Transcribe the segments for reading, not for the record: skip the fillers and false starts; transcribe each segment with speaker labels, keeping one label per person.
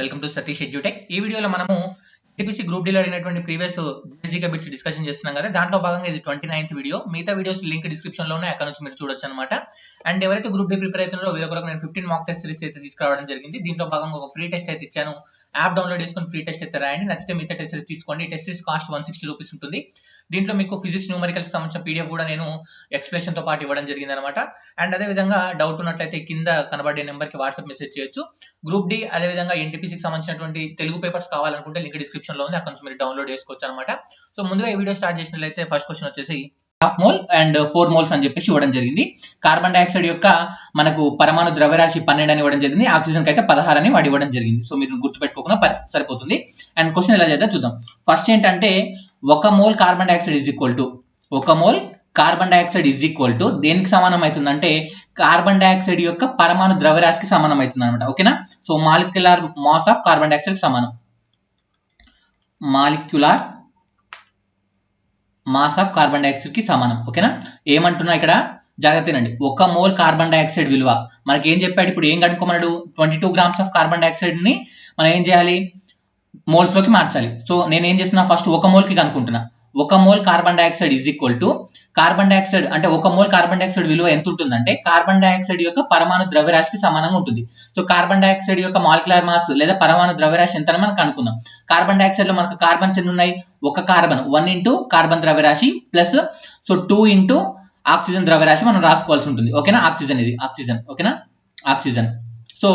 Speaker 1: Welcome to Satish edutech. ఈ వీడియోలో మనము టీపీసీ గ్రూప్ డీలో అడిగినటువంటి ప్రీవియస్ బేసిక్ బిట్స్ డిస్కషన్ చేస్తున్నాం కదా. దాంట్లో భాగంగా ఇది 29th వీడియో. మిగతా వీడియోస్ లింక్ డిస్క్రిప్షన్ లో ఉన్నాయి, అక్కడ నుంచి మీరు చూడొచ్చు అనమాట. అండ్ ఎవరైతే గ్రూప్ డి ప్రిపేర్ అవుతున్నారో వీరొకరికి నేను 15 మాక్ టెస్ట్ సిరీస్ అయితే తీసుకురావడం జరిగింది. దీంట్లో భాగంగా ఒక ఫ్రీ టెస్ట్ అయితే ఇచ్చాను. యాప్ డౌన్లోడ్ చేసుకుని ఫ్రీ టెస్ట్ అయితే రాయండి. నచ్చితే మిగతా టెస్ట్ సిరీస్ తీసుకోండి. టెస్ట్ సిరీస్ కాస్ట్ 160 రూపీస్ ఉంటుంది. దీంట్లో మీకు ఫిజిక్స్ న్యూమరికల్స్ సంబంధించిన పీడిఎఫ్ కూడా నేను ఎక్స్ప్లెనేషన్ తో పాటు ఇవ్వడం జరిగింది అనమాట. అండ్ అదే విధంగా డౌట్ ఉన్నట్లయితే కింద కనబడే నెంబర్ కి వాట్సాప్ మెసేజ్ చేయొచ్చు. గ్రూప్ డి అదే విధంగా ఎన్టీపీసీకి సంబంధించినటువంటి తెలుగు పేపర్స్ కావాలనుకుంటే లింక్ డిస్క్రిప్షన్ లో ఉంది, అక్కడ నుంచి మీరు డౌన్లోడ్ చేసుకోవచ్చు అనమాట. సో ముందుగా ఈ వీడియో స్టార్ట్ చేసినట్లయితే ఫస్ట్ క్వశ్చన్ వచ్చేసి హాఫ్ మోల్ అండ్ 4 మోల్స్ అని చెప్పేసి ఇవ్వడం జరిగింది. కార్బన్ డైఆక్సైడ్ యొక్క మనకు పరమాణు ద్రవ్యరాశి 12 అని ఇవ్వడం జరిగింది. ఆక్సిజన్ కి అయితే 16 అని వాడి ఇవ్వడం జరిగింది. సో మీరు గుర్తుపెట్టుకోకుండా సరిపోతుంది. అండ్ క్వశ్చన్ ఎలా చేద్దాం చూద్దాం. ఫస్ట్ ఏంటంటే 1 mole carbon dioxide is equal to 1 mole carbon dioxide is equal to దేనికి సమానం అవుతుందంటే కార్బన్ డైఆక్సైడ్ యొక్క పరమాణు ద్రవ్యరాశికి సమానం అవుతుంది అనమాట. ఓకేనా. So molecular mass of carbon dioxide సమానం. Molecular mass of carbon dioxide కి సమానం. ఓకేనా. ఏమంటున్నా ఇక్కడ జాగ్రత్తనండి. 1 మోల్ కార్బన్ డైఆక్సైడ్ విలువ మనకి ఏం చెప్పాడు, ఇప్పుడు ఏం కనుక్కోమన్నాడు, 22 గ్రామ్స్ ఆఫ్ కార్బన్ డైఆక్సైడ్ ని మనం ఏం చేయాలి, మోల్స్ లోకి మార్చాలి. సో నేను ఏం చేస్తున్నా, ఫస్ట్ 1 మోల్ కి కనుక్కుంటున్నా. 1 mole carbon dioxide is equal to carbon dioxide అంటే 1 మోల్ కార్బన్ డైఆక్సైడ్ విలువ ఎంత ఉంటుందంటే కార్బన్ డైఆక్సైడ్ యొక్క పరమాణు ద్రవ్యరాశికి సమానంగా ఉంటుంది. సో కార్బన్ డైఆక్సైడ్ యొక్క మాలిక్యులర్ మాస్ లేదా పరమాణు ద్రవ్యరాశి ఎంత అని మనం కనుక్కుందాం. కార్బన్ డైఆక్సైడ్ లో మనకు కార్బన్స్ ఎన్ని ఉన్నాయి, ఒక కార్బన్ 1 ఇంటూ కార్బన్ ద్రవ్యరాశి ప్లస్ 2 ఇంటూ ఆక్సిజన్ ద్రవ్యరాశి మనం రాసుకోవాల్సి ఉంటుంది. ఓకేనా. ఆక్సిజన్ ఇది ఆక్సిజన్. ఓకేనా. ఆక్సిజన్. సో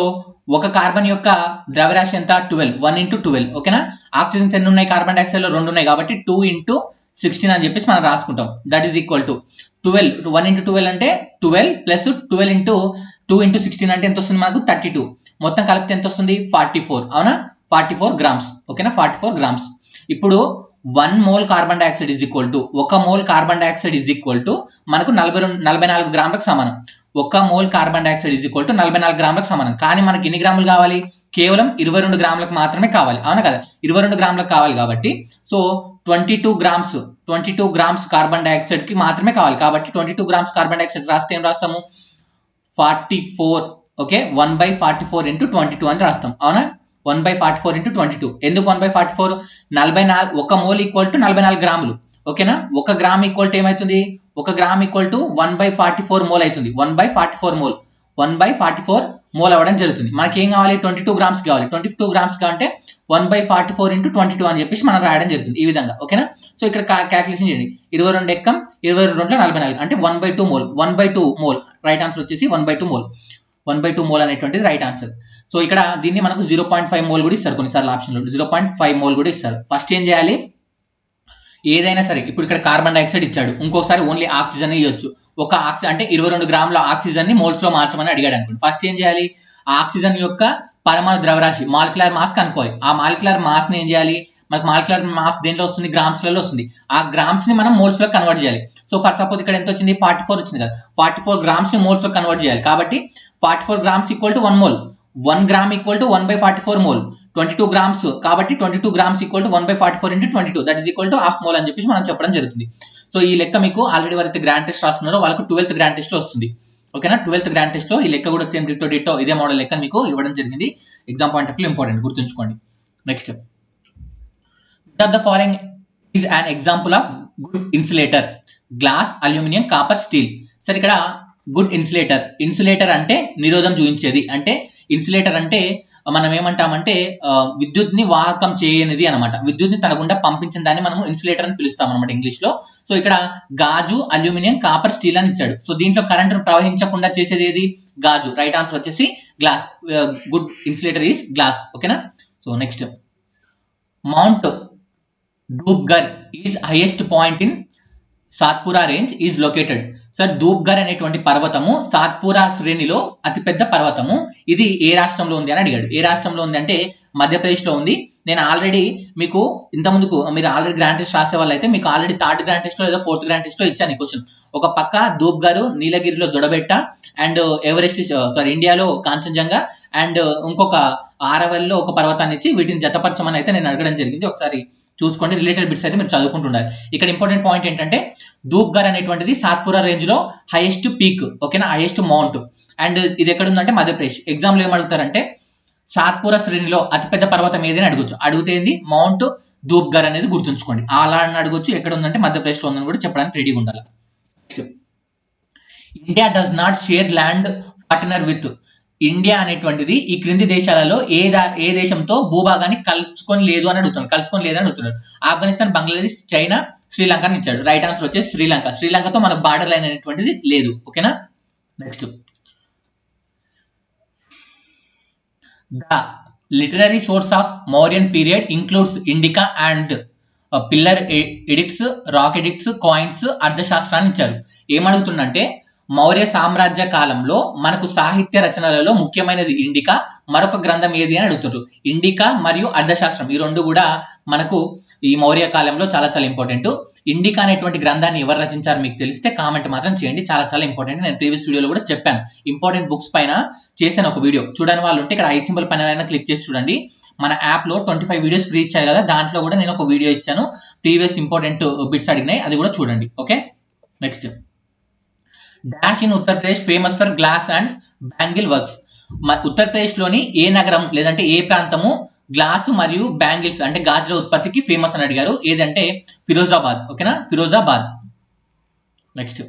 Speaker 1: ఒక కార్బన్ యొక్క ద్రవ్యరాశి ఎంత 12, 1 ఇంటూ 12. ఓకేనా. ఆక్సిజన్స్ ఎన్ని ఉన్నాయి, కార్బన్ డైఆక్సైడ్ లో 2 ఉన్నాయి కాబట్టి 2 ఇంటూ 16 అని చెప్పేసి మనం రాసుకుంటాం. That is equal to 12. 1 into 12 అంటే 12 ప్లస్ 12 ఇంటూ 2 ఇంటూ 16 అంటే ఎంత వస్తుంది మనకు 32. మొత్తం కలిపితే ఎంత వస్తుంది 44. అవునా. 44 గ్రామ్స్. ఓకేనా. 44 గ్రామ్స్. ఇప్పుడు 1 mole carbon dioxide is equal to 1 mole carbon dioxide is equal to మనకు 44 గ్రాములకు సమానం. 1 mole carbon dioxide is equal to 44 గ్రాములకు సమానం. కానీ మనకి ఎన్ని గ్రాములు కావాలి, కేవలం 22 గ్రాములకు మాత్రమే కావాలి. అవునా కదా. 22 గ్రాములకు కావాలి కాబట్టి సో 22 గ్రామ్స్ కార్బన్ డైఆక్సైడ్ కి మాత్రమే కావాలి. కాబట్టి 22 గ్రామ్స్ కార్బన్ డైఆక్సైడ్ రాస్తే ఏం రాస్తాము 44. ఓకే. 1/44 ఇంటూ 22 అని రాస్తాం. అవునా. 1/44 ఇంటూ 22. ఎందుకు 1/44? 44 1 మోల్ ఈక్వల్ టు 44 గ్రాములు. ఓకేనా. 1 గ్రామ్ ఈక్వల్ టు ఏమైతుంది, 1 గ్రామ్ ఈక్వల్ టు 1/44 మోల్ అవుతుంది. 1/44 మోల్ 1/44 మోల్ అవ్వడం జరుగుతుంది. మనకి ఏం కావాలి, 22 గ్రామ్స్ కావాలి. 22 గ్రామ్స్ కావాలంటే 1/44 ఇంటూ 22 అని చెప్పేసి మనం రాయడం జరుగుతుంది ఈ విధంగా. ఓకేనా. సో ఇక్కడ క్యాలిక్యులేషన్ చేయండి. 22 ఎక్కం 22 44 అంటే 1/2 మోల్. 1/2 మోల్ రైట్ ఆన్సర్ వచ్చేసి 1/2 మోల్. 1/2 మోల్ అనేటువంటిది రైట్ ఆన్సర్. సో ఇక్కడ దీన్ని మనకు 0.5 మోల్ కూడా ఇస్తారు కొన్నిసార్లు ఆప్షన్లో. 0.5 మోల్ కూడా ఇస్తారు. ఫస్ట్ ఏం చేయాలి, ఏదైనా సరే ఇప్పుడు ఇక్కడ కార్బన్ డైఆక్సైడ్ ఇచ్చాడు, ఇంకొకసారి ఓన్లీ ఆక్సిజన్ ఇవ్వచ్చు. ఒక ఆక్సిజన్ అంటే 22 గ్రాముల ఆక్సిజన్ ని మోల్స్ లో మార్చమని అడిగాడు అనుకోండి. ఫస్ట్ ఏం చేయాలి, ఆ ఆక్సిజన్ యొక్క పరమాణు ద్రవ్యరాశి మాలిక్యులర్ మాస్ కనుక్కోవాలి. ఆ మాలిక్యులర్ మాస్ ని ఏం చేయాలి, మనకు మాలిక్యులర్ మాస్ దేంట్లో వస్తుంది, గ్రామ్స్ లలో వస్తుంది. ఆ గ్రామ్స్ ని మనం మోల్స్ లో కన్వర్ట్ చేయాలి. సో ఫర్ సపోజ్ ఇక్కడ ఎంత వచ్చింది 44 వచ్చింది కదా, 44 గ్రామ్స్ ని మోల్స్ లో కన్వర్ట్ చేయాలి. కాబట్టి 44 grams equal to 1 mole. 1 gram equal to 1/44 mole. 22 grams కాబట్టి 22 grams equal to 1/44 into 22 that is equal to half mole అని చెప్పేసి మనం చెప్పడం జరుగుతుంది. సో ఈ లెక్క మీకు ఆల్రెడీ ఎవరైతే గ్రాండ్ టెస్ట్ రాస్తున్నారో వాళ్ళకు 12th గ్రాండ్ టెస్ట్ లో వస్తుంది. ఓకేనా. 12th గ్రాండ్ టెస్ట్ లో ఈ లెక్క కూడా సేమ్ డిటో ఇదే మోడల్ లెక్క మీకు ఇవ్వడం జరిగింది. Exam point of view important, గుర్తుంచుకోండి. Next, which of the following is an example of good insulator? Glass, aluminium, copper, steel. సరే ఇక్కడ గుడ్ ఇన్సులేటర్. ఇన్సులేటర్ అంటే నిరోధం చూపించేది. అంటే ఇన్సులేటర్ అంటే మనం ఏమంటామంటే విద్యుత్ ని వాహకం చేయనిది అనమాట. విద్యుత్ ని తన గుండా పంపించిన దాన్ని మనం ఇన్సులేటర్ అని పిలుస్తాం అనమాట ఇంగ్లీష్ లో. సో ఇక్కడ గాజు, అల్యూమినియం, కాపర్, స్టీల్ అని ఇచ్చాడు. సో దీంట్లో కరెంట్ ప్రవహించకుండా చేసేది ఏది, గాజు. రైట్ ఆన్సర్ వచ్చేసి glass. Good insulator is glass. ఓకేనా. So next, mount Dhupgarh is highest point in Satpura range is located. Sir Dhupgarh అనేటువంటి పర్వతము సాత్పురా శ్రేణిలో అతిపెద్ద పర్వతము. ఇది ఏ రాష్ట్రంలో ఉంది అని అడిగాడు. ఏ రాష్ట్రంలో ఉంది అంటే మధ్యప్రదేశ్ లో ఉంది. నేను ఆల్రెడీ మీకు ఇంత ముందుకు మీరు ఆల్రెడీ గ్రాండ్ టెస్ట్ రాసే వాళ్ళు అయితే మీకు ఆల్రెడీ 3rd గ్రాండ్ టెస్ట్ లో లేదా 4th గ్రాండ్ టెస్ట్ లో ఇచ్చాను ఈ క్వశ్చన్. ఒక పక్క ధూప్గర్ నీలగిరిలో దొడబెట్ట అండ్ ఎవరెస్ట్ ఇండియాలో కాంచన్జంగా అండ్ ఇంకొక ఆరవల్లిలో ఒక పర్వతాన్ని ఇచ్చి వీటిని జతపరచమని అయితే నేను అడగడం జరిగింది. ఒకసారి చూసుకోండి. రిలేటెడ్ బిట్స్ అయితే మీరు చదువుకుంటుండాలి. ఇక్కడ ఇంపార్టెంట్ పాయింట్ ఏంటంటే ధూప్గర్ అనేటువంటిది సాత్పురా రేంజ్ లో హైయెస్ట్ పీక్. ఓకేనా. Highest mount. అండ్ ఇది ఎక్కడ ఉందంటే మధ్యప్రదేశ్. ఎగ్జామ్ లో ఏమడుగుతారంటే సాత్పురా శ్రేణిలో అతిపెద్ద పర్వతం ఏది అని అడగొచ్చు. అడిగితే ఏంది మౌంట్ ధూప్గర్ అనేది గుర్తుంచుకోండి. అలా అని అడగొచ్చు. ఎక్కడ ఉందంటే మధ్యప్రదేశ్లో ఉందని కూడా చెప్పడానికి రెడీగా ఉండాలి. India does not share land partner with. India అనేటువంటిది ఈ క్రింది దేశాలలో ఏ దేశంతో భూభాగాన్ని కలుసుకొని లేదు అని అడుగుతున్నారు. ఆఫ్ఘనిస్తాన్, బంగ్లాదేశ్, చైనా, శ్రీలంక అని ఇచ్చాడు. రైట్ ఆన్సర్ వచ్చేసి శ్రీలంకతో మనకు బార్డర్ లైన్ అనేటువంటిది లేదు. ఓకేనా. Next, the literary source of Mauryan period includes Indica and pillar edicts, rock edicts, coins, అర్థశాస్త్రాన్ని ఇచ్చారు. ఏమడుగుతుందంటే మౌర్య సామ్రాజ్య కాలంలో మనకు సాహిత్య రచనలలో ముఖ్యమైనది ఇండికా, మరొక గ్రంథం ఏది అని అడుగుతారు. ఇండికా మరియు అర్థశాస్త్రం ఈ రెండు కూడా మనకు ఈ మౌర్య కాలంలో చాలా చాలా ఇంపార్టెంట్. ఇండికా అనేటువంటి గ్రంథాన్ని ఎవరు రచించారు మీకు తెలిస్తే కామెంట్ మాత్రం చేయండి. చాలా చాలా ఇంపార్టెంట్. నేను ప్రీవియస్ వీడియోలో కూడా చెప్పాను. ఇంపార్టెంట్ బుక్స్ పైన చేశాను ఒక వీడియో. చూడని వాళ్ళు ఉంటే ఇక్కడ ఐ సింబల్ పైన క్లిక్ చేసి చూడండి. మన యాప్ లో 25 వీడియోస్ ఫ్రీ ఇచ్చారు కదా, దాంట్లో కూడా నేను ఒక వీడియో ఇచ్చాను. ప్రీవియస్ ఇంపార్టెంట్ బిట్స్ అడిగినాయి, అది కూడా చూడండి. Okay. Next, dash in Uttar Pradesh famous for glass and bangle works. Uttar Pradesh లోని ఏ నగరం లేదంటే ఏ ప్రాంతము గ్లాసు మరియు బ్యాంగిల్స్ అంటే గాజుల ఉత్పత్తికి ఫేమస్ అని అడిగారు. ఏదంటే ఫిరోజాబాద్. ఓకేనా, Firozabad. Next,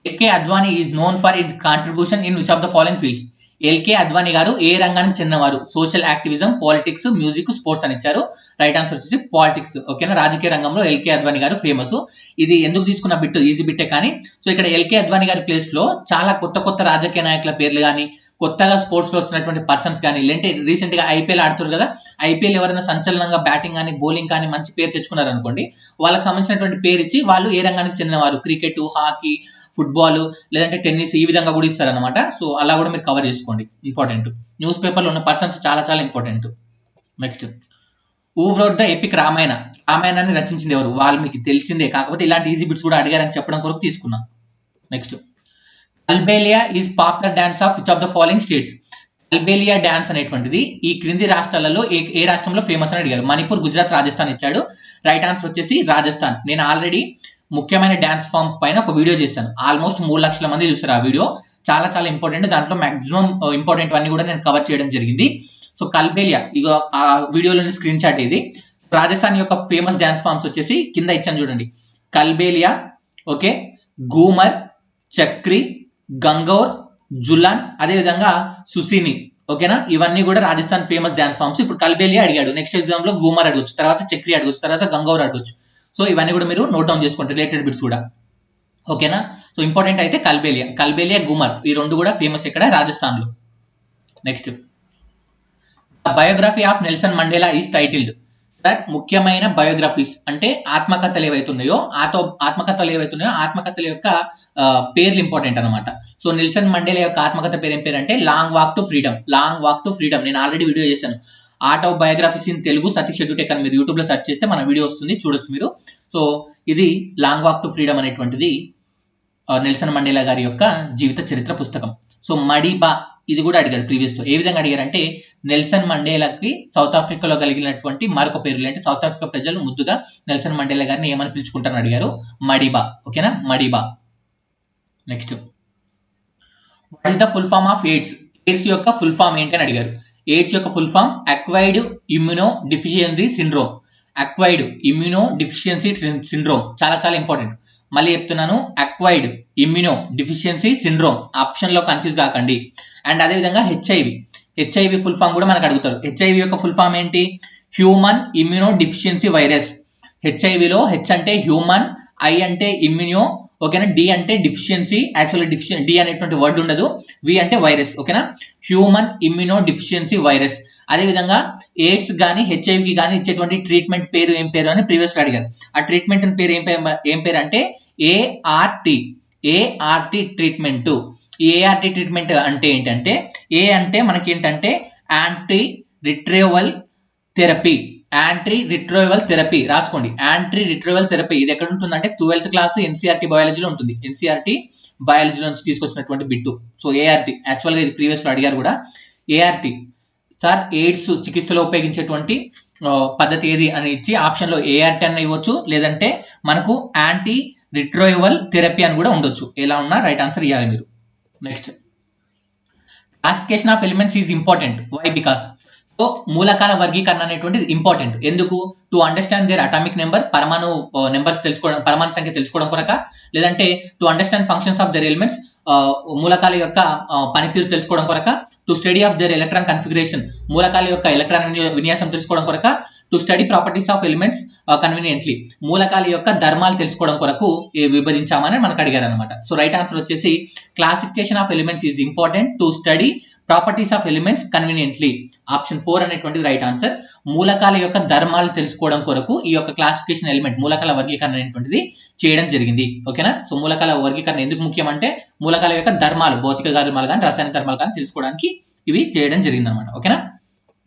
Speaker 1: LK Advani is known for it contribution in which of the following fields. LK Advani గారు ఏ రంగానికి చెందినవారు? Social activism, politics, music, sports అని ఇచ్చారు. రైట్ ఆన్సర్ వచ్చేసి పాలిటిక్స్. ఓకేనా, రాజకీయ రంగంలో ఎల్కే అద్వానీ గారు ఫేమస్. ఇది ఎందుకు తీసుకున్న బిట్, ఈజీ బిట్టే కానీ. సో ఇక్కడ ఎల్కే అద్వానీ గారి ప్లేస్ లో చాలా కొత్త రాజకీయ నాయకుల పేర్లు కానీ, కొత్తగా స్పోర్ట్స్ లో వచ్చినటువంటి పర్సన్స్ కానీ, లేదంటే రీసెంట్ గా ఐపీఎల్ ఆడుతున్నారు కదా, ఐపీఎల్ ఎవరైనా సంచలనంగా బ్యాటింగ్ కానీ బౌలింగ్ కానీ మంచి పేరు తెచ్చుకున్నారు అనుకోండి, వాళ్ళకి సంబంధించినటువంటి పేరు ఇచ్చి వాళ్ళు ఏ రంగానికి చెందినవారు, క్రికెట్, హాకీ, ఫుట్బాల్ లేదంటే టెన్నిస్, ఈ విధంగా కూడా ఇస్తారనమాట. సో అలా కూడా మీరు కవర్ చేసుకోండి. ఇంపార్టెంట్. న్యూస్ పేపర్లో ఉన్న పర్సన్స్ చాలా చాలా important. Next, who wrote the epic Ramayana. రామాయణాన్ని రచించింది ఎవరు? వాల్మీకి, తెలిసిందే. కాకపోతే ఇలాంటి ఈజీ బిట్స్ కూడా అడిగారని చెప్పడం కొరకు తీసుకున్నా. Next, Kalbelia is popular dance of which of the following states. Kalbelia dance అనేటువంటిది ఈ క్రింది రాష్ట్రాలలో ఏ రాష్ట్రంలో ఫేమస్ అని అడిగారు. మణిపూర్, గుజరాత్, రాజస్థాన్ ఇచ్చాడు. రైట్ ఆన్సర్ వచ్చేసి రాజస్థాన్. నేను ఆల్రెడీ ముఖ్యమైన డాన్స్ ఫామ్ పైన ఒక వీడియో చేశాను. ఆల్మోస్ట్ 3 లక్షల మంది చూసారు ఆ వీడియో. చాలా చాలా ఇంపార్టెంట్. దాంట్లో మాక్సిమం ఇంపార్టెంట్ అన్ని కూడా నేను కవర్ చేయడం జరిగింది. సో కల్బేలియా ఇగో ఆ వీడియోలోని స్క్రీన్ షాట్ ఇది. రాజస్థాన్ యొక్క ఫేమస్ డాన్స్ ఫామ్స్ వచ్చేసి కింద ఇచ్చాను చూడండి. కల్బేలియా, ఓకే, గూమర్, చక్రి, గంగౌర్, జులాన్, అదేవిధంగా సుసిని. ఓకేనా, ఇవన్నీ కూడా రాజస్థాన్ ఫేమస్ డాన్స్ ఫామ్స్. ఇప్పుడు కల్బేలియా అడిగాడు, నెక్స్ట్ ఎగ్జామ్ లో గూమర్ అడగొచ్చు, తర్వాత చక్రి అడగొచ్చు, తర్వాత గంగౌర్ అడగొచ్చు. సో ఇవన్నీ కూడా మీరు నోట్ డౌన్ చేసుకోండి, రిలేటెడ్ బిట్స్ కూడా. ఓకేనా. సో ఇంపార్టెంట్ అయితే కల్బేలియా, గూమర్ ఈ రెండు కూడా ఫేమస్ ఇక్కడ రాజస్థాన్ లో. Next, biography of Nelson Mandela is titled. Sir ముఖ్యమైన బయోగ్రఫీస్ అంటే ఆత్మకథలు ఏవైతున్నాయో ఆత్మకథల యొక్క పేర్లు ఇంపార్టెంట్ అనమాట. సో నెల్సన్ మండేలా యొక్క ఆత్మకథ పేరు ఏం పేరు అంటే లాంగ్ వాక్ టు ఫ్రీడమ్. నేను ఆల్రెడీ వీడియో చేశాను. Autobiographies in Telugu Satish edutech అని మీరు యూట్యూబ్ లో సెర్చ్ చేస్తే మన వీడియో వస్తుంది, చూడొచ్చు మీరు. సో ఇది లాంగ్ వాక్ టు ఫ్రీడమ్ అనేటువంటిది నెల్సన్ మండేలా గారి యొక్క జీవిత చరిత్ర పుస్తకం. సో మడిబా ఇది కూడా అడిగారు ప్రీవియస్ లో. ఏ విధంగా అడిగారంటే నెల్సన్ మండేలాకి సౌత్ ఆఫ్రికాలో కలిగినటువంటి మరొక పేర్లు అంటే సౌత్ ఆఫ్రికా ప్రజలు ముద్దుగా నెల్సన్ మండేలా గారిని ఏమని పిలుచుకుంటారని అడిగారు. మడిబా. ఓకేనా, Madiba. Next, what is the full form of AIDS. AIDS యొక్క ఫుల్ ఫామ్ ఏంటి అని అడిగారు. ఎయిడ్స్ యొక్క full form acquired immunodeficiency syndrome. Acquired immunodeficiency syndrome చాలా చాలా ఇంపార్టెంట్. మళ్ళీ చెప్తున్నాను, acquired immunodeficiency syndrome. Option లో కన్ఫ్యూజ్ కాకండి. అండ్ అదేవిధంగా హెచ్ఐవి ఫుల్ ఫామ్ కూడా మనకు అడుగుతారు. హెచ్ఐవి యొక్క ఫుల్ ఫామ్ ఏంటి? Human immunodeficiency virus. హెచ్ఐవిలో హెచ్ అంటే హ్యూమన్, ఐ అంటే ఇమ్యూనో, ఓకేనా, డి అంటే డిఫిషియన్సీ. యాక్చువల్లీ డి అనేటువంటి వర్డ్ ఉండదు, వి అంటే వైరస్. ఓకేనా, హ్యూమన్ ఇమ్యూనో డిఫిషియన్సీ వైరస్. అదేవిధంగా ఎయిడ్స్ కానీ హెచ్ఐవికి కానీ ఇచ్చేటువంటి ట్రీట్మెంట్ పేరు ఏం పేరు అని ప్రీవియస్ లో అడిగారు. ఆ ట్రీట్మెంట్ పేరు ఏం పేరు అంటే ఏఆర్టీ ట్రీట్మెంట్. ఏఆర్టీ ట్రీట్మెంట్ అంటే ఏంటంటే, ఏ అంటే మనకి ఏంటంటే యాంటీ రిట్రోవల్ థెరపీ. రాసుకోండి, యాంటీ రిట్రోవల్ థెరపీ. ఇది ఎక్కడ ఉంటుందంటే 12th క్లాస్ ఎన్సీఆర్టీ బయాలజీలో ఉంటుంది. ఎన్సీఆర్టీ బయాలజీలో నుంచి తీసుకొచ్చినటువంటి బిట్టు. సో ఏఆర్టీ యాక్చువల్గా ఇది ప్రీవియస్ లో అడిగారు కూడా. ఏఆర్టీ సార్ ఎయిడ్స్ చికిత్సలో ఉపయోగించేటువంటి పద్ధతి ఏది అని ఇచ్చి ఆప్షన్ లో ఏఆర్టీ అని ఇవ్వచ్చు, లేదంటే మనకు యాంటీ రిట్రోవల్ థెరపీ అని కూడా ఉండొచ్చు. ఎలా ఉన్నా రైట్ ఆన్సర్ ఇవ్వాలి మీరు. Next, classification of elements is important. Why? Because so మూలకాల వర్గీకరణ అనేటువంటిది ఇంపార్టెంట్. ఎందుకు? To understand their atomic number, పరమాణు నెంబర్స్ తెలుసుకోవడం, పరమాణు సంఖ్య తెలుసుకోవడం కొరక, లేదంటే to understand functions of their elements, మూలకాల యొక్క పనితీరు తెలుసుకోవడం కొరక, to study of their electron configuration, మూలకాల యొక్క ఎలక్ట్రాన్ విన్యాసం తెలుసుకోవడం కొరక, to study properties of elements conveniently, మూలకాల యొక్క ధర్మాలు తెలుసుకోవడం కొరకు విభజించామని మనకు అడిగారు అనమాట. సో రైట్ ఆన్సర్ వచ్చేసి classification of elements is important to study properties of elements conveniently. Option 4 అనేటువంటిది రైట్ ఆన్సర్. మూలకాల యొక్క ధర్మాలు తెలుసుకోవడం కొరకు ఈ యొక్క క్లాసిఫికేషన్ ఎలిమెంట్, మూలకాల వర్గీకరణ అనేటువంటిది చేయడం జరిగింది. ఓకేనా? సో మూలకాల వర్గీకరణ ఎందుకు ముఖ్యం అంటే మూలకాల యొక్క ధర్మాలు, భౌతిక ధర్మాలు కానీ రసాయన ధర్మాలు కానీ తెలుసుకోవడానికి ఇవి చేయడం జరిగింది అనమాట. ఓకేనా?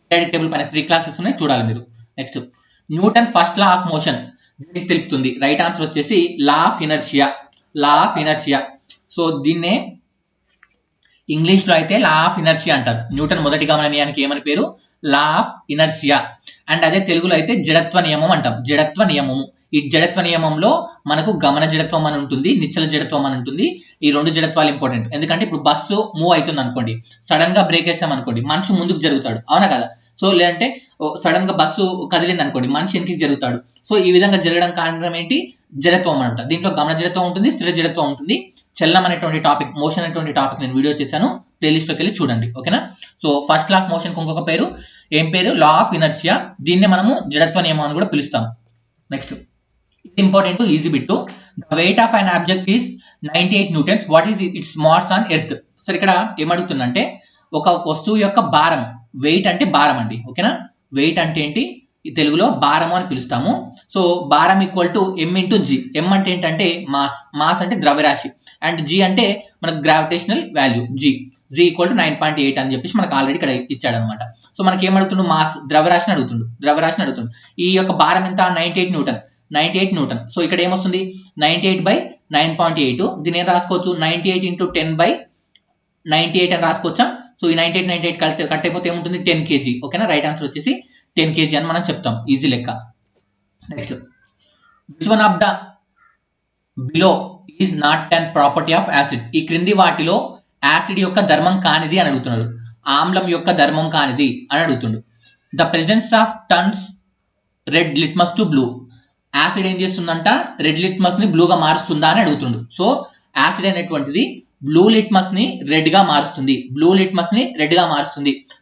Speaker 1: పీరియాడిక్ టేబుల్ పైన 3 క్లాసెస్ ఉన్నాయి, చూడాలి మీరు. Next, Newton first law of motion దీనికి తెలుపుతుంది. రైట్ ఆన్సర్ వచ్చేసి లా of inertia. Law of inertia. So దీన్నే ఇంగ్లీష్ లో అయితే లా ఆఫ్ ఇనర్షియా అంటారు. న్యూటన్ మొదటి గమనీయానికి ఏమని పేరు? Law of inertia. అండ్ అదే తెలుగులో అయితే జడత్వ నియమం అంటాం. జడత్వ నియమము. ఈ జడత్వ నియమంలో మనకు గమన జడత్వం అని ఉంటుంది, నిశ్చల జడత్వం అని ఉంటుంది. ఈ 2 జడత్వాలు ఇంపార్టెంట్. ఎందుకంటే ఇప్పుడు బస్సు మూవ్ అవుతుంది అనుకోండి, సడన్ గా బ్రేక్ వేసాం అనుకోండి, మనిషి ముందుకు జరుగుతాడు, అవునా కదా? సో లేదంటే సడన్ గా బస్సు కదిలింది అనుకోండి, మనిషి వెనక్కి జరుగుతాడు. సో ఈ విధంగా జరగడం కారణం ఏంటి? జడత్వం అనమాట. దీంట్లో గమన జడత్వం ఉంటుంది, స్థిర జడత్వం ఉంటుంది. చలనం అనేటువంటి టాపిక్, మోషన్ అనేటువంటి టాపిక్ నేను వీడియో చేశాను, ప్లేలిస్ట్ లోకి వెళ్ళి చూడండి. ఓకేనా? So first law of motion ఇంకొక పేరు ఏం పేరు? Law of inertia. దీన్నే మనము జడత్వ నియమం అని కూడా పిలుస్తాము. Next, important easy bit. The weight of an object is 98 newtons. What is its mass on earth? So ఇక్కడ ఏమడుగుతుందంటే ఒక వస్తువు యొక్క భారం, వెయిట్ అంటే భారం అండి. ఓకేనా? వెయిట్ అంటే ఏంటి? ఈ తెలుగులో భారము అని పిలుస్తాము. సో భారం equal to M into G. M అంటే ఏంటంటే మాస్, మాస్ అంటే ద్రవ్యరాశి, అండ్ జి అంటే మనకు gravitational value. G equal to 9.8 అని చెప్పేసి మనకు ఆల్రెడీ ఇక్కడ ఇచ్చాడు అనమాట. సో మనకి ఏమడుగుతుండు? మాస్, ద్రవ్యరాశిని అడుగుతుండు. ఈ యొక్క భారం ఎంత? 98 న్యూటన్. 98 న్యూటన్. సో ఇక్కడ ఏమొస్తుంది? 98/9.8. దీని ఏం రాసుకోవచ్చు? 98 ఇంటూ 10/98 అని రాసుకోవచ్చా? సో ఈ 98 కట్ అయిపోతే ఏముంటుంది? 10 kg. ఓకేనా? రైట్ ఆన్సర్ వచ్చేసి 10 kg అని మనం చెప్తాం. ఈజీ లెక్క. Next, which one of the below is not an property of acid? ఈ క్రింది వాటిలో యాసిడ్ యొక్క ధర్మం కానిది అని అడుగుతున్నాడు. ఆమ్లం యొక్క ధర్మం కానిది అని అడుగుతుండు. The presence of turns red litmus to blue. Acid ఏం చేస్తుందంట? రెడ్ లిట్మస్ ని బ్లూగా మారుస్తుందా అని అడుగుతుండు. సో యాసిడ్ అనేటువంటిది బ్లూ లిట్మస్ ని రెడ్ గా మారుస్తుంది.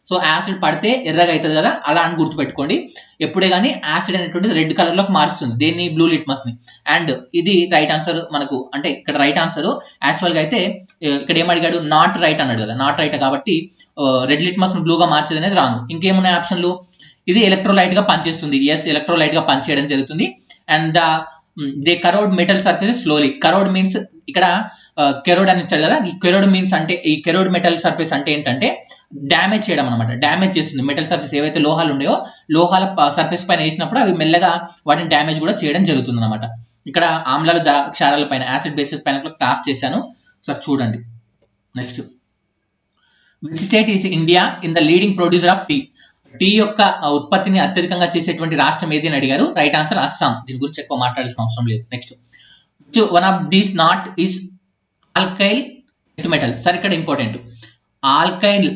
Speaker 1: సో యాసిడ్ పడితే ఎర్రగా అవుతుంది కదా, అలా అని గుర్తుపెట్టుకోండి. ఎప్పుడే కానీ యాసిడ్ అనేటువంటిది రెడ్ కలర్ లోకి మారుస్తుంది దేన్ని? బ్లూ లిట్మస్ ని. అండ్ ఇది రైట్ ఆన్సర్ మనకు. అంటే ఇక్కడ రైట్ ఆన్సర్ యాక్చువల్ గా అయితే ఇక్కడ ఏమడిగాడు? నాట్ రైట్ అన్నాడు కదా, నాట్ రైట్. కాబట్టి రెడ్ లిట్మస్ ని బ్లూగా మార్చేది అనేది రాంగ్. ఇంకేమున్నాయి ఆప్షన్లు? ఇది ఎలక్ట్రోలైట్ గా పనిచేస్తుంది. ఎస్, ఎలక్ట్రోలైట్ గా పనిచేయడం జరుగుతుంది. And they crore metal surfaces slowly. Crore means ఇక్కడ కెరోడ్ అని ఇచ్చాడు కదా, ఈ కెరోడ్ మీన్స్ అంటే ఈ కెరోడ్ మెటల్ సర్ఫేస్ అంటే ఏంటంటే డ్యామేజ్ చేయడం అనమాట. డ్యామేజ్ చేస్తుంది మెటల్ సర్ఫేస్. ఏవైతే లోహాలు ఉన్నాయో లోహాల సర్ఫేస్ పైన వేసినప్పుడు అవి మెల్లగా వాటిని డ్యామేజ్ కూడా చేయడం జరుగుతుంది అనమాట. ఇక్కడ ఆమ్లాలు క్షారాల పైన, యాసిడ్ బేసిస్ పైన క్లాస్ చేశాను, సార్ చూడండి. Next, which state is India in the leading producer of tea? Tea యొక్క ఉత్పత్తిని అత్యధికంగా చేసేటువంటి రాష్ట్రం ఏది అని అడిగారు. Right answer Assam. దీని గురించి ఎక్కువ మాట్లాడాల్సిన అవసరం లేదు. Next, one of these not is ఆల్కైల్ ఎర్త్ మెటల్స్. సార్ ఇక్కడ ఇంపార్టెంట్, ఆల్కైల్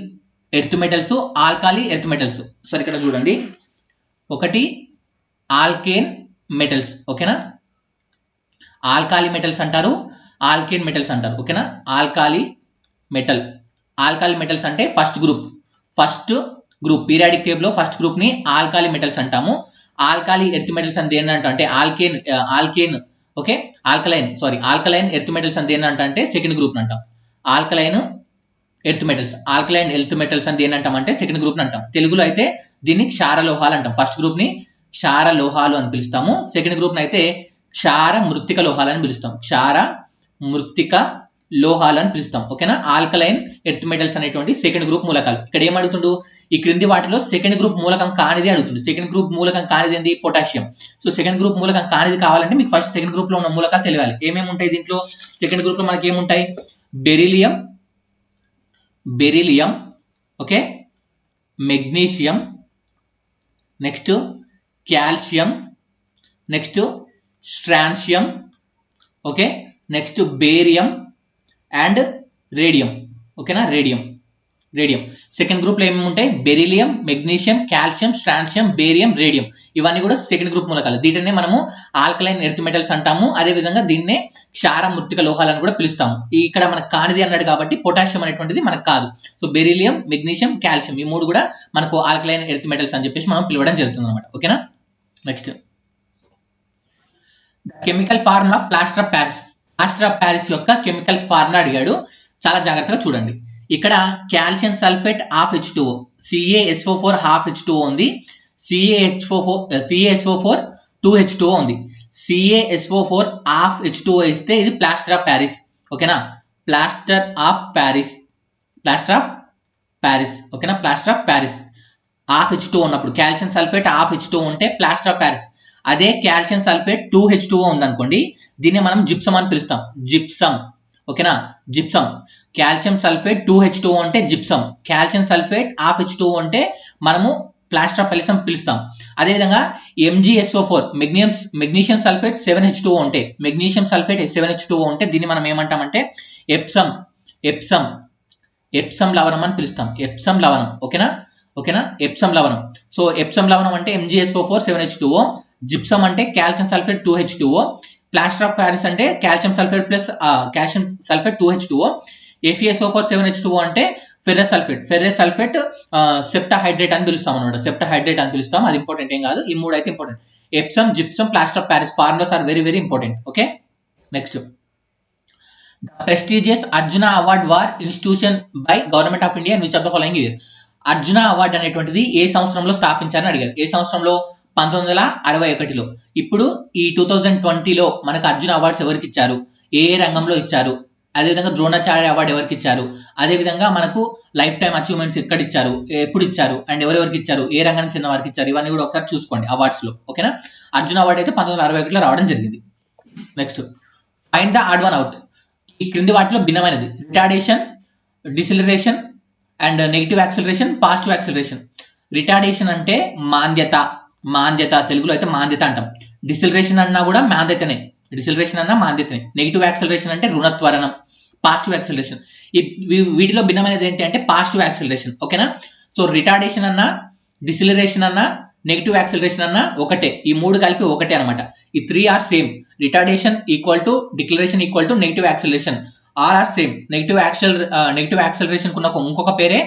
Speaker 1: earth metals, alkali earth metals. Sir ఇక్కడ చూడండి, ఒకటి ఆల్కేన్ మెటల్స్. ఓకేనా? ఆల్కాలి మెటల్స్ అంటారు, ఆల్కేన్ మెటల్స్ అంటారు. ఓకేనా? ఆల్కాలి మెటల్స్ అంటే ఫస్ట్ గ్రూప్ పీరియాడిక్ టేబుల్ లో ఫస్ట్ గ్రూప్ ని ఆల్కాలి మెటల్స్ అంటాము. ఆల్కాలి ఎర్త్ మెటల్స్ అంటే ఏంటంటే ఆల్కలైన్ ఎర్త్ మెటల్స్ అంటే ఏంటంటే సెకండ్ గ్రూప్ అంటాం. ఆల్కలైన్ ఎర్త్ మెటల్స్ అంటే ఏంటంటే సెకండ్ గ్రూప్ అంటాం. తెలుగులో అయితే దీన్ని క్షార లోహాలు అంటాం. ఫస్ట్ గ్రూప్ ని క్షార లోహాలు అని పిలుస్తాము. సెకండ్ గ్రూప్ ని అయితే క్షార మృత్తిక లోహాలు అని పిలుస్తాం. ఓకేనా? ఆల్కలైన్ ఎర్త్ మెటల్స్ అనేటువంటి సెకండ్ గ్రూప్ మూలకాలు. ఇక్కడ ఏమడుగుతుండు? ఈ క్రింది వాటిలో సెకండ్ గ్రూప్ మూలకం కానిది అడుగుతుంది. సెకండ్ గ్రూప్ మూలకం కానిది ఏంది? పొటాషియం. సో సెకండ్ గ్రూప్ మూలకం కానిది కావాలంటే మీకు ఫస్ట్ సెకండ్ గ్రూప్ లో ఉన్న మూలకాలు తెలియాలి. ఏమేమి ఉంటాయి దీంట్లో? సెకండ్ గ్రూప్ లో మనకి ఏముంటాయి? Beryllium, okay, magnesium, next calcium, next strontium, okay, next barium and radium. ఓకేనా? రేడియం. రేడియం. సెకండ్ గ్రూప్ లో ఏమేమి ఉంటాయి? Beryllium, magnesium, calcium, strontium, barium, radium. ఇవన్నీ కూడా సెకండ్ గ్రూప్ మూలకాలు. దీటినే మనము ఆల్కలైన్ ఎర్త్ మెటల్స్ అంటాము. అదే విధంగా దీన్నే క్షార మృత్తిక లోహాలను కూడా పిలుస్తాము. ఇక్కడ మనకు కానిది అన్నాడు కాబట్టి పొటాషియం అనేటువంటిది మనకు కాదు. సో బెరిలియం, మెగ్నీషియం, కాల్షియం ఈ మూడు కూడా మనకు ఆల్కలైన్ ఎర్త్ మెటల్స్ అని చెప్పేసి మనం పిలవడం జరుగుతుంది అనమాట. ఓకేనా. Next chemical formula plaster of Paris. Plaster of Paris యొక్క కెమికల్ ఫార్ములా అడిగాడు. చాలా జాగ్రత్తగా చూడండి. ఇక్కడ calcium sulphate half H2O, CaSO4 half H2O ఉంది, CaSO4 2H2O ఉంది. CaSO4 హాఫ్ H2O ఇస్తే ఇది ప్లాస్టర్ ఆఫ్ ప్యారిస్. ఓకేనా. Plaster of Paris, plaster of Paris. ఓకేనా. Plaster of Paris half H2O ఉన్నప్పుడు, కాల్షియం సల్ఫేట్ హాఫ్ H2O ఉంటే ప్లాస్టర్ ఆఫ్ ప్యారిస్. అదే calcium sulphate 2H2O ఉందనుకోండి, దీన్ని మనం జిప్సమ్ అని పిలుస్తాం. జిప్సమ్. ఓకేనా. జిప్సమ్. కాల్షియం సల్ఫేట్ 2H2O అంటే gypsum, calcium sulphate half H2O అంటే మనము ప్లాస్టర్ ఆఫ్ ప్యారిస్ అని పిలుస్తాం. అదేవిధంగా MgSO4 మెగ్నీషియం సల్ఫేట్ 7H2O ఉంటే, మెగ్నీషియం సల్ఫేట్ 7H2O ఉంటే దీన్ని మనం ఏమంటామంటే ఎప్సమ్. ఎప్సమ్ ఎప్సమ్ లవణం అని పిలుస్తాం. ఎప్సమ్ లవణం. ఓకేనా. ఓకేనా. ఎప్సమ్ లవణం. సో ఎప్సమ్ లవణం అంటే MgSO4 7H2O, జిప్సమ్ అంటే calcium sulphate 2H2O, plaster of Paris అంటే calcium sulphate plus calcium sulphate 2H2O, FeSO4 7H2O అంటే ఫెర్రస్ సల్ఫేట్ సెప్టాహైడ్రేట్ అని పిలుస్తాం అనమాట. సెప్టాహైడ్రేట్ అని పిలుస్తాం. అది ఇంపార్టెంట్ ఏం కాదు. ఈ మూడు అయితే important. Epsom, gypsum, plaster of Paris formulas are very very important. Okay. Next the prestigious Arjuna award was institution by government of India which of the following year. Arjuna award అనేటువంటిది ఏ సంవత్సరంలో స్థాపించారని అడిగారు. ఏ సంవత్సరంలో? 1961లో. ఇప్పుడు ఈ 2020లో మనకు అర్జున అవార్డ్స్ ఎవరికి ఇచ్చారు, ఏ రంగంలో ఇచ్చారు, అదేవిధంగా ద్రోణాచార్య అవార్డు ఎవరికి ఇచ్చారు, అదేవిధంగా మనకు లైఫ్ టైమ్ అచీవ్మెంట్స్ ఎక్కడ ఇచ్చారు, ఎప్పుడు ఇచ్చారు, అండ్ ఎవరెవరికి ఇచ్చారు, ఏ రంగానికి చెందిన వారికి ఇచ్చారు, ఇవన్నీ కూడా ఒకసారి చూసుకోండి అవార్డ్స్ లో. ఓకేనా. అర్జున అవార్డు అయితే 1961లో రావడం జరిగింది. Next find the odd one out. ఈ క్రింది వాటిలో భిన్నమైనది. Retardation, డిసిలరేషన్ and negative acceleration, positive acceleration. Retardation అంటే మాంద్యత, తెలుగులో అయితే మాంద్యత అంటాం. డిసిలరేషన్ అన్నా కూడా మాంద్యతనే, నెగిటివ్ యాక్సిలరేషన్ అంటే రుణత్వరణం, పాజిటివ్ యాక్సిలరేషన్. వీటిలో భిన్నమైనది ఏంటి అంటే పాజిటివ్ యాక్సిలరేషన్. ఓకేనా. సో రిటార్డేషన్ అన్నా, డిసిలరేషన్ అన్నా, నెగిటివ్ యాక్సిలరేషన్ అన్నా ఒకటే. ఈ మూడు కలిపి ఒకటే అనమాట. ఈ 3 are same. Retardation equal to deceleration equal to negative acceleration, are same. Negative acceleration కున్న ఇంకొక పేరే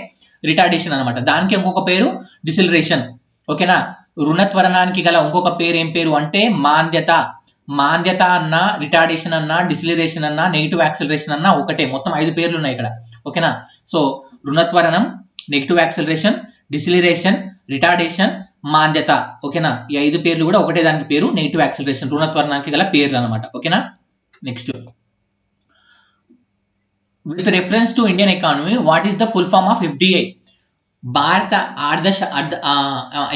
Speaker 1: రిటార్డేషన్ అనమాట. దానికి ఇంకొక పేరు డిసిలరేషన్. ఓకేనా. రుణత్వరణానికి గల ఇంకొక పేరు ఏం పేరు అంటే మాంద్యత. మాంద్యత అన్న, రిటార్డేషన్ అన్న, డిసిలరేషన్ అన్న, నెగిటివ్ యాక్సిలరేషన్ అన్న ఒకటే. మొత్తం 5 పేర్లు ఉన్నాయి ఇక్కడ. ఓకేనా. సో రుణత్వరణం, నెగిటివ్ యాక్సిలరేషన్, డిసిలరేషన్, రిటార్డేషన్, మాంద్యత. ఓకేనా. ఈ 5 పేర్లు కూడా ఒకటే దానికి పేరు నెగిటివ్ యాక్సిలరేషన్, రుణత్వరణానికి గల పేర్లు అనమాట. ఓకేనా. Next with reference to Indian economy what is the full form of FDI. భారత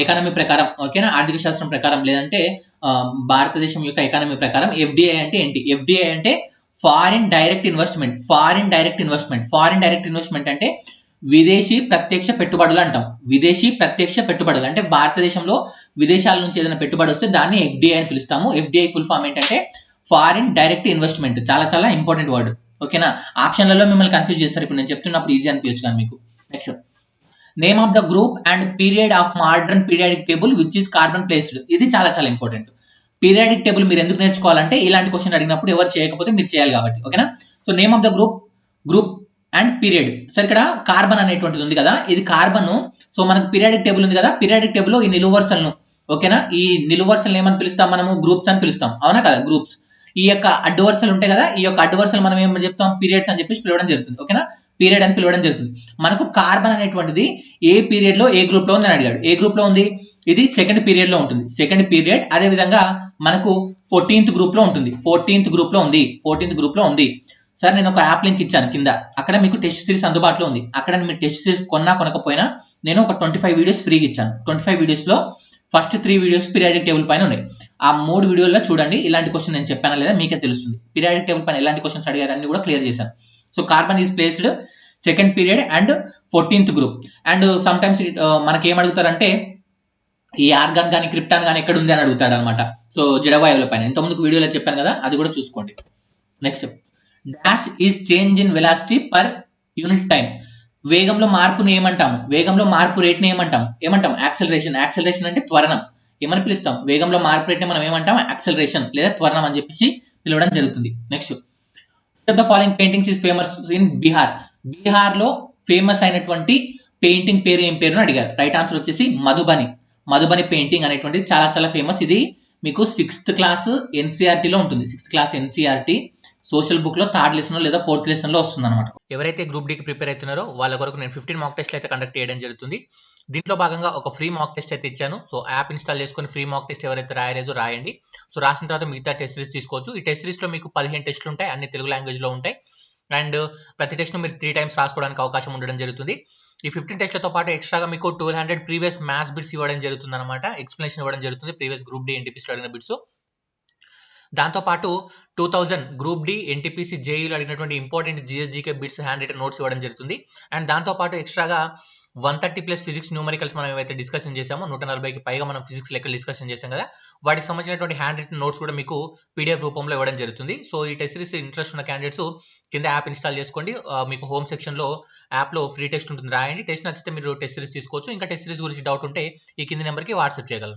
Speaker 1: ఎకానమీ ప్రకారం, ఓకేనా, ఆర్థిక శాస్త్రం ప్రకారం లేదంటే భారతదేశం యొక్క ఎకానమీ ప్రకారం FDI అంటే ఏంటి? FDI అంటే foreign direct investment. Foreign direct investment అంటే విదేశీ ప్రత్యక్ష పెట్టుబడులు అంటాం. విదేశీ ప్రత్యక్ష పెట్టుబడులు అంటే భారతదేశంలో విదేశాల నుంచి ఏదైనా పెట్టుబడి వస్తే దాన్ని FDI అని పిలుస్తాము. FDI ఫుల్ ఫామ్ ఏంటంటే ఫారిన్ డైరెక్ట్ ఇన్వెస్ట్మెంట్. చాలా చాలా ఇంపార్టెంట్ వర్డ్. ఓకేనా. ఆప్షన్లలో మిమ్మల్ని కన్ఫ్యూజ్ చేస్తారు. ఇప్పుడు నేను చెప్తున్నప్పుడు ఈజీ అనిపించచ్చు కానీ మీకు. Next name of the group and period of modern periodic table which is carbon placed. ఇది చాలా చాలా ఇంపార్టెంట్. పీరియాడిక్ టేబుల్ మీరు ఎందుకు నేర్చుకోవాలంటే ఇలాంటి క్వశ్చన్ అడిగినప్పుడు ఎవరు చేయకపోతే మీరు చేయాలి కాబట్టి. ఓకేనా. So name of the group and period. So ఇక్కడ కార్బన్ అనేటువంటిది ఉంది కదా, ఇది కార్బన్. సో మనకు పీరియాడిక్ టేబుల్ ఉంది కదా, పీరియాడిక్ టేబుల్ లో ఈ నిలువు వరుసలను, ఓకేనా, ఈ నిలువు వరుసలను ఏమని పిలుస్తాం మనము? గ్రూప్స్ అని పిలుస్తాం. అవునా కదా, గ్రూప్స్. ఈ యొక్క అడ్డు వరుసలు ఉంటాయి కదా, ఈ యొక్క అడ్డు వరుసలు మనం ఏమని చెప్తాం? పీరియడ్స్ అని చెప్పేసి పిలవడం జరుగుతుంది. ఓకేనా. పీరియడ్ అని పిలవడం జరుగుతుంది. మనకు కార్బన్ అనేటువంటిది ఏ పీరియడ్ లో ఏ గ్రూప్ లో ఉంది అని అడిగాడు. ఏ గ్రూప్ లో ఉంది? ఇది సెకండ్ పీరియడ్ లో ఉంటుంది. Second period. అదే విధంగా మనకు 14th గ్రూప్ లో ఉంటుంది. 14th గ్రూప్ లో ఉంది. సార్ నేను ఒక యాప్ లింక్ ఇచ్చాను కింద, అక్కడ మీకు టెస్ట్ సిరీస్ అందుబాటులో ఉంది. అక్కడ మీరు టెస్ట్ సిరీస్ కొనకపోయినా నేను ఒక 25 వీడియోస్ ఫ్రీగా ఇచ్చాను. 25 వీడియోస్ లో ఫస్ట్ 3 వీడియోస్ పీరియాడిక్ టేబుల్ పైన ఉన్నాయి. ఆ 3 వీడియోల్లో చూడండి ఇలాంటి క్వశ్చన్ నేను చెప్పానా లేదా మీకే తెలుస్తుంది. పీరియాడిక్ టేబుల్ పైన ఎలాంటి క్వశ్చన్స్ అడిగారని కూడా క్లియర్ చేశాను. So carbon is placed second period and 14th group. And some times మనకి ఏం అడుగుతారంటే ఈ ఆర్గాన్ కానీ క్రిప్టాన్ కానీ ఎక్కడ ఉంది అని అడుగుతాడు అనమాట. సో జడవాయువుల పైన ఇంతకుముందుకు వీడియోలో చెప్పాను కదా, అది కూడా చూసుకోండి. Next dash is change in velocity per unit time. వేగంలో మార్పుని ఏమంటాము, వేగంలో మార్పు రేట్ని ఏమంటాం యాక్సలరేషన్. యాక్సలరేషన్ అంటే త్వరణం. ఏమని పిలుస్తాం, వేగంలో మార్పు రేట్ని మనం ఏమంటాం యాక్సలరేషన్ లేదా త్వరణం అని చెప్పేసి పిలవడం జరుగుతుంది. Next, the following paintings is famous in Bihar. Bihar లో ఫేమస్ అయినటువంటి పెయింటింగ్ పేరు ఏం పేరు అని అడిగారు. రైట్ ఆన్సర్ వచ్చేసి మధుబని. మధుబని పెయింటింగ్ అనేటువంటిది చాలా చాలా ఫేమస్. ఇది మీకు 6th క్లాస్ ఎన్సీఆర్టీలో ఉంటుంది. 6th class NCERT social book లో 3rd లెసన్ లేదా 4th లెసన్ లో వస్తుంది అనమాట. ఎవరైతే గ్రూప్ డీకి ప్రిపేర్ అవుతున్నారో వాళ్ళ కొరకు నేను 15 మాక్ టెస్ట్లు అయితే కండక్ట్ చేయడం జరుగుతుంది. దీంట్లో భాగంగా ఒక ఫ్రీ మాక్ టెస్ట్ అయితే ఇచ్చాను. సో యాప్ ఇన్స్టాల్ చేసుకొని ఫ్రీ మాక్ టెస్ట్ ఎవరైతే రాయలేదో రాయండి. సో రాసిన తర్వాత మిగతా టెస్ట్ సిరీస్ తీసుకోవచ్చు. ఈ టెస్ట్ సిరీస్ లో మీకు 15 టెస్టులు ఉంటాయి, అన్ని తెలుగు లాంగ్వేజ్ లో ఉంటాయి. అండ్ ప్రతి టెస్ట్ మీరు 3 టైమ్స్ రాసుకోవడానికి అవకాశం ఉండడం జరుగుతుంది. ఈ 15 టెస్ట్లతో పాటు ఎక్స్ట్రాగా మీకు 1200 ప్రీవియస్ మ్యాథ్స్ బిట్స్ ఇవ్వడం జరుగుతుంది అనమాట. ఎక్స్ప్లెనేషన్ ఇవ్వడం జరుగుతుంది ప్రీవియస్ గ్రూప్ డి ఎన్టీపీసీలో అడిగిన బిట్స్. దాంతోపాటు 2000 గ్రూప్ డి ఎన్టీపీసీ జేఈలో అడిగినటువంటి important GSGK bits hand written notes ఇవ్వడం జరుగుతుంది. అండ్ దాంతోపాటు ఎక్స్ట్రాగా 130+ ఫిజిక్స్ న్యూమరికల్స్ మనం ఏవైతే డిస్కషన్ చేసామో 140కి పైగా మనం ఫిజిక్స్ లెక్కలు డిస్కషన్ చేసాం కదా, వాటికి సంబంధించినటువంటి హ్యాండ్ రిటన్ నోట్స్ కూడా మీకు పీడిఎఫ్ రూపంలో ఇవ్వడం జరుగుతుంది. సో ఈ టెస్ట్ సిరీస్ ఇంట్రెస్ట్ ఉన్న క్యాండిడేట్స్ కింద యాప్ ఇన్స్టాల్ చేసుకోండి. మీకు హోమ్ సెక్షన్లో యాప్లో ఫ్రీ టెస్ట్ ఉంటుంది, రాయండి. టెస్ట్ నచ్చితే మీరు టెస్ట్ సిరీస్ తీసుకోవచ్చు. ఇంకా టెస్ట్ సిరీస్ గురించి డౌట్ ఉంటే ఈ కింది నెంబర్కి వాట్సాప్ చేయగలరు.